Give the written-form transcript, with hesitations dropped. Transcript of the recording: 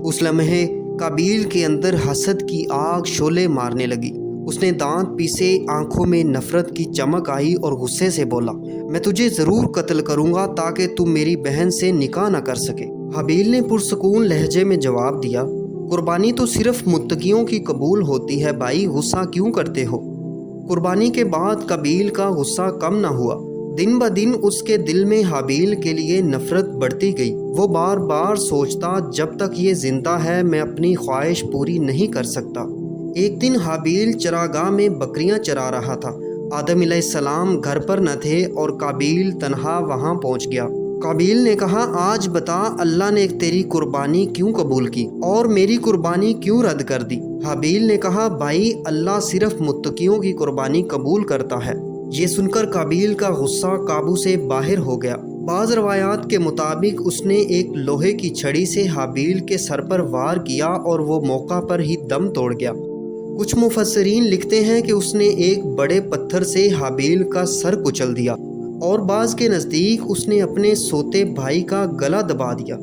اس لمحے قابیل کے اندر حسد کی آگ شعلے مارنے لگی۔ اس نے دانت پیسے، آنکھوں میں نفرت کی چمک آئی اور غصے سے بولا، میں تجھے ضرور قتل کروں گا تاکہ تم میری بہن سے نکاح نہ کر سکے۔ حابیل نے پرسکون لہجے میں جواب دیا، قربانی تو صرف متقیوں کی قبول ہوتی ہے بھائی، غصہ کیوں کرتے ہو؟ قربانی کے بعد قابیل کا غصہ کم نہ ہوا۔ دن بہ دن اس کے دل میں حابیل کے لیے نفرت بڑھتی گئی۔ وہ بار بار سوچتا، جب تک یہ زندہ ہے میں اپنی خواہش پوری نہیں کر سکتا۔ ایک دن حابیل چراگاہ میں بکریاں چرا رہا تھا۔ آدم علیہ السلام گھر پر نہ تھے اور قابیل تنہا وہاں پہنچ گیا۔ قابیل نے کہا، آج بتا اللہ نے تیری قربانی کیوں قبول کی اور میری قربانی کیوں رد کر دی؟ حابیل نے کہا، بھائی اللہ صرف متقیوں کی قربانی قبول کرتا ہے۔ یہ سن کر قابیل کا غصہ قابو سے باہر ہو گیا۔ بعض روایات کے مطابق اس نے ایک لوہے کی چھڑی سے حابیل کے سر پر وار کیا اور وہ موقع پر ہی دم توڑ گیا۔ کچھ مفسرین لکھتے ہیں کہ اس نے ایک بڑے پتھر سے حابیل کا سر کچل دیا اور بعض کے نزدیک اس نے اپنے سوتے بھائی کا گلا دبا دیا۔